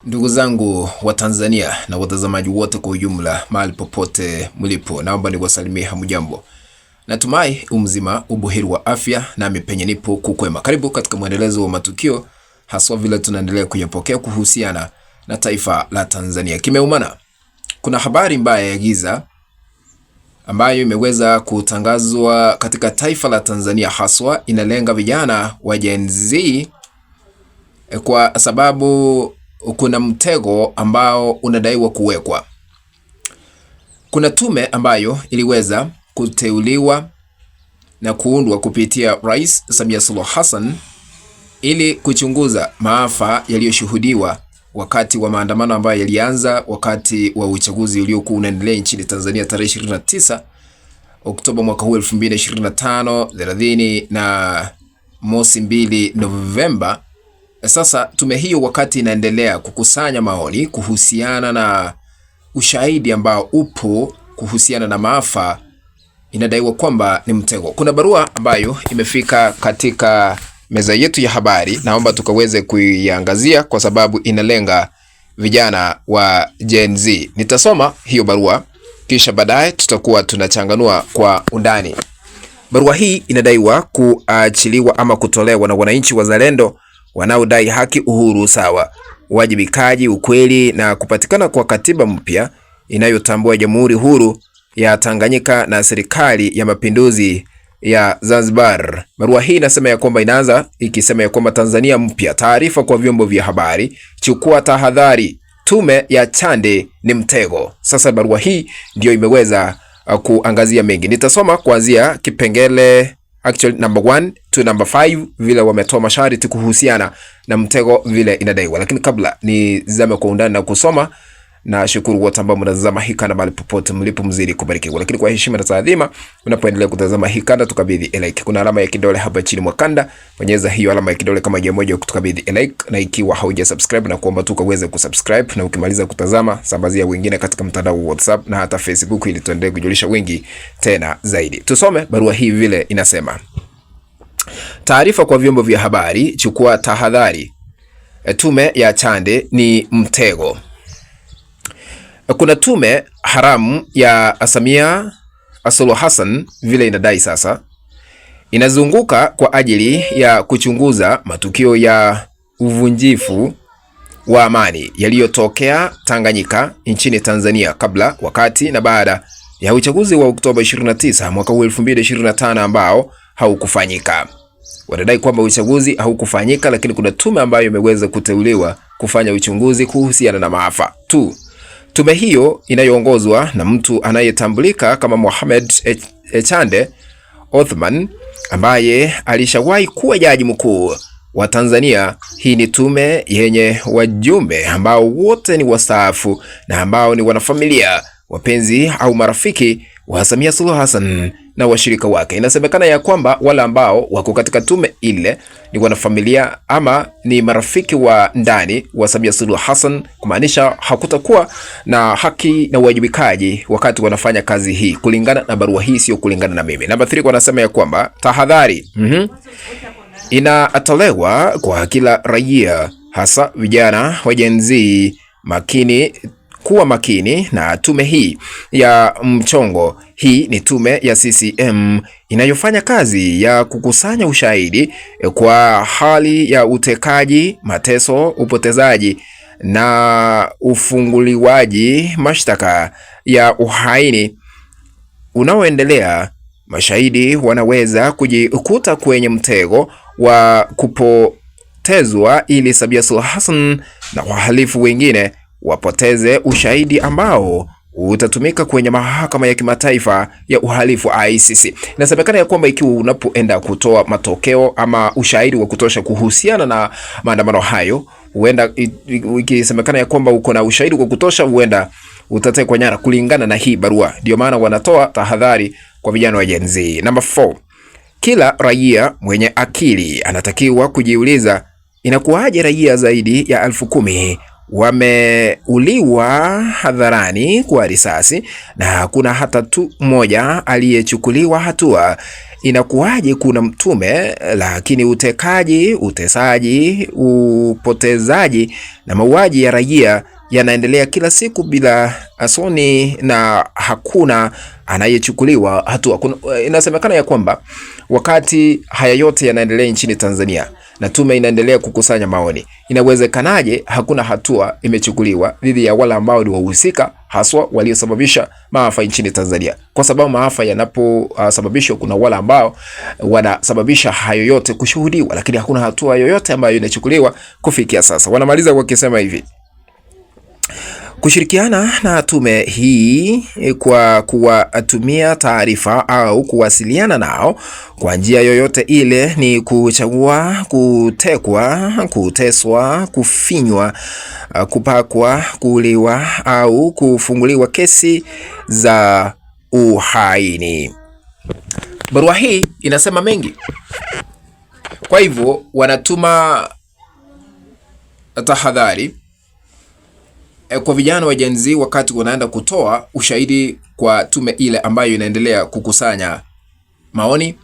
Ndugu zangu wa Tanzania na watazamaji wote kwa ujumla, mahali popote mlipo, naomba niwasalimie hamjambo. Natumai umzima, ubuheri wa afya, nami penye nipo kukwema. Karibu katika mwendelezo wa matukio, haswa vile tunaendelea kuyapokea kuhusiana na taifa la Tanzania. Kimeumana, kuna habari mbaya ya giza ambayo imeweza kutangazwa katika taifa la Tanzania, haswa inalenga vijana wa Gen Z kwa sababu kuna mtego ambao unadaiwa kuwekwa. Kuna tume ambayo iliweza kuteuliwa na kuundwa kupitia Rais Samia Suluhu Hassan ili kuchunguza maafa yaliyoshuhudiwa wakati wa maandamano ambayo yalianza wakati wa uchaguzi uliokuwa unaendelea nchini Tanzania tarehe 29 Oktoba mwaka huu 2025, 30 na mosi 2 Novemba. Sasa tume hiyo wakati inaendelea kukusanya maoni kuhusiana na ushahidi ambao upo kuhusiana na maafa, inadaiwa kwamba ni mtego. Kuna barua ambayo imefika katika meza yetu ya habari, naomba tukaweze kuiangazia kwa sababu inalenga vijana wa Gen Z. Nitasoma hiyo barua kisha baadaye tutakuwa tunachanganua kwa undani. Barua hii inadaiwa kuachiliwa ama kutolewa na wananchi wazalendo wanaodai haki, uhuru, sawa, uwajibikaji, ukweli na kupatikana kwa katiba mpya inayotambua Jamhuri Huru ya Tanganyika na Serikali ya Mapinduzi ya Zanzibar. Barua hii inasema ya kwamba inaanza ikisema ya kwamba Tanzania mpya, taarifa kwa vyombo vya habari, chukua tahadhari, tume ya Chande ni mtego. Sasa barua hii ndio imeweza kuangazia mengi. Nitasoma kuanzia kipengele number 1 to number 5 vile wametoa masharti kuhusiana na mtego vile inadaiwa. Lakini kabla nizame kwa undani na kusoma, na shukuru wote ambao mnatazama hii kanda mahali popote mlipo, mzidi kubarikiwa. Lakini kwa heshima na taadhima, unapoendelea kutazama hii kanda, tukabidhi like. Kuna alama ya kidole hapa chini mwa kanda, bonyeza hiyo alama ya kidole kama moja kutukabidhi like, na ikiwa hauja subscribe na kuomba tu ukaweze kusubscribe, na ukimaliza kutazama sambazia wengine katika mtandao wa WhatsApp na hata Facebook ili tuendelee kujulisha wengi tena zaidi. Tusome barua hii vile inasema. Taarifa kwa vyombo vya habari, chukua tahadhari, tume ya Chande ni mtego. Kuna tume haramu ya Samia Suluhu Hassan vile inadai sasa inazunguka kwa ajili ya kuchunguza matukio ya uvunjifu wa amani yaliyotokea Tanganyika nchini Tanzania kabla, wakati na baada ya uchaguzi wa Oktoba 29 mwaka 2025 ambao haukufanyika. Wanadai kwamba uchaguzi haukufanyika, lakini kuna tume ambayo imeweza kuteuliwa kufanya uchunguzi kuhusiana na maafa tu. Tume hiyo inayoongozwa na mtu anayetambulika kama Mohamed Chande Othman ambaye alishawahi kuwa jaji mkuu wa Tanzania. Hii ni tume yenye wajumbe ambao wote ni wastaafu na ambao ni wanafamilia, wapenzi au marafiki wa Samia Suluhu Hassan na washirika wake. Inasemekana ya kwamba wale ambao wako katika tume ile ni wanafamilia ama ni marafiki wa ndani wa Samia Suluhu Hassan, kumaanisha hakutakuwa na haki na uwajibikaji wakati wanafanya kazi hii, kulingana na barua hii, sio kulingana na mimi. Namba 3 wanasema ya kwamba tahadhari inatolewa kwa kila raia, hasa vijana wa Gen Z, kuwa makini na tume hii ya mchongo. Hii ni tume ya CCM inayofanya kazi ya kukusanya ushahidi kwa hali ya utekaji, mateso, upotezaji na ufunguliwaji mashtaka ya uhaini unaoendelea. Mashahidi wanaweza kujikuta kwenye mtego wa kupotezwa ili Samia Suluhu Hassan na wahalifu wengine wapoteze ushahidi ambao utatumika kwenye mahakama ya kimataifa ya uhalifu ICC. Inasemekana ya kwamba ikiwa unapoenda kutoa matokeo ama ushahidi wa kutosha kuhusiana na maandamano hayo, huenda ikisemekana ya kwamba uko na ushahidi wa kutosha, huenda utatekwa nyara kulingana na hii barua. Ndio maana wanatoa tahadhari kwa vijana wa Gen Z. Number 4, kila raia mwenye akili anatakiwa kujiuliza, inakuwaje raia zaidi ya 10,000 wameuliwa hadharani kwa risasi na hakuna hata tu mmoja aliyechukuliwa hatua. Inakuwaje kuna mtume lakini utekaji, utesaji, upotezaji na mauaji ya raia yanaendelea kila siku bila asoni na hakuna anayechukuliwa hatua? Inasemekana ya kwamba wakati haya yote yanaendelea nchini Tanzania na tume inaendelea kukusanya maoni, inawezekanaje hakuna hatua imechukuliwa dhidi ya wale ambao ni wahusika haswa waliosababisha maafa nchini Tanzania? Kwa sababu maafa yanaposababishwa, kuna wale ambao wanasababisha hayo yote kushuhudiwa, lakini hakuna hatua yoyote ambayo inachukuliwa kufikia sasa. Wanamaliza wakisema hivi: kushirikiana na tume hii kwa kuwatumia taarifa au kuwasiliana nao kwa njia yoyote ile ni kuchagua, kutekwa, kuteswa, kufinywa, kupakwa, kuuliwa au kufunguliwa kesi za uhaini. Barua hii inasema mengi. Kwa hivyo wanatuma tahadhari kwa vijana wa Gen Z wakati wanaenda kutoa ushahidi kwa tume ile ambayo inaendelea kukusanya maoni,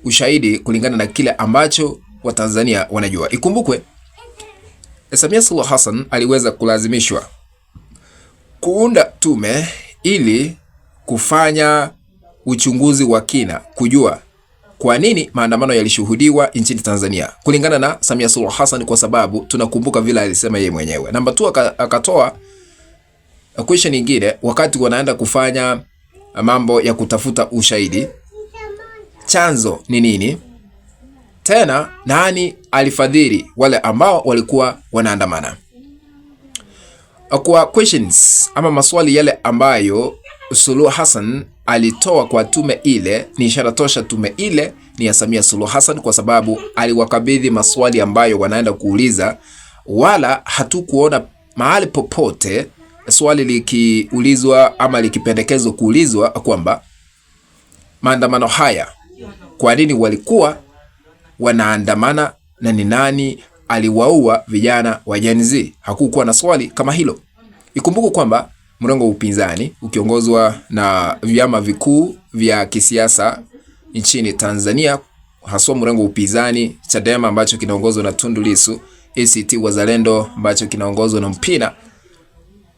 ushahidi kulingana na kile ambacho Watanzania wanajua. Ikumbukwe, Samia Suluhu Hassan aliweza kulazimishwa kuunda tume ili kufanya uchunguzi wa kina, kujua kwa nini maandamano yalishuhudiwa nchini Tanzania kulingana na Samia Suluhu Hassan, kwa sababu tunakumbuka vile alisema yeye mwenyewe. Namba 2, akatoa question nyingine wakati wanaenda kufanya mambo ya kutafuta ushahidi. Chanzo ni nini? Tena nani alifadhili wale ambao walikuwa wanaandamana? Kwa questions ama maswali yale ambayo Suluhu Hassan alitoa kwa tume ile, ni ishara tosha tume ile ni ya Samia Suluhu Hassan, kwa sababu aliwakabidhi maswali ambayo wanaenda kuuliza, wala hatukuona mahali popote swali likiulizwa ama likipendekezwa kuulizwa kwamba maandamano haya, kwa nini walikuwa wanaandamana na ni nani aliwaua vijana wa Gen Z. Hakukuwa na swali kama hilo. Ikumbuke kwamba mrengo wa upinzani ukiongozwa na vyama vikuu vya kisiasa nchini Tanzania, haswa mrengo wa upinzani Chadema ambacho kinaongozwa na Tundu Lissu, ACT Wazalendo ambacho kinaongozwa na Mpina,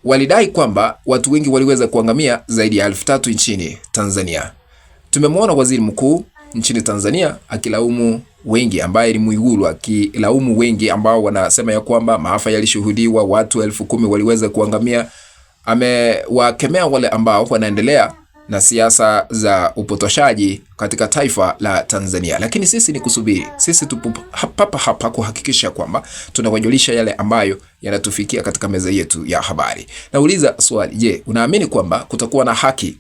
walidai kwamba watu wengi waliweza kuangamia zaidi ya 3,000 nchini Tanzania. Tumemwona waziri mkuu nchini Tanzania akilaumu wengi, ambaye ni Mwigulu, akilaumu wengi ambao wanasema ya kwamba maafa yalishuhudiwa, watu 10,000 waliweza kuangamia. Amewakemea wale ambao wanaendelea na siasa za upotoshaji katika taifa la Tanzania. Lakini sisi ni kusubiri, sisi tupo hapa kuhakikisha kwamba tunawajulisha yale ambayo yanatufikia katika meza yetu ya habari. Nauliza swali, je, unaamini kwamba kutakuwa na haki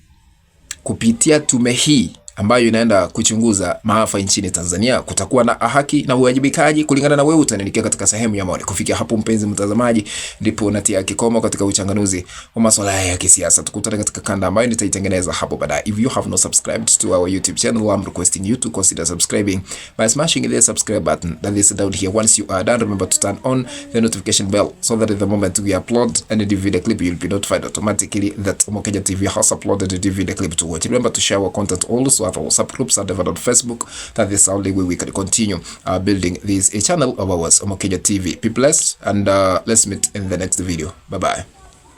kupitia tume hii ambayo inaenda kuchunguza maafa nchini Tanzania? Kutakuwa na haki na uwajibikaji? Kulingana na wewe, utaniandikia katika sehemu ya maoni. Kufikia hapo, mpenzi mtazamaji, ndipo natia kikomo katika uchanganuzi wa masuala ya kisiasa. Tukutane katika kanda ambayo nitaitengeneza hapo baadaye. If you have not subscribed to our YouTube channel, I'm requesting you to consider subscribing by smashing the subscribe button that is down here. Once you are done, remember to turn on the notification bell so that the moment we upload any video clip, you'll be notified automatically that Umokeja TV has uploaded the video clip to watch. Remember to share our content also at our WhatsApp groups and on Facebook. That is the only way we can continue building this channel of ours, Umokeja TV. Be blessed, and let's meet in the next video. Bye bye.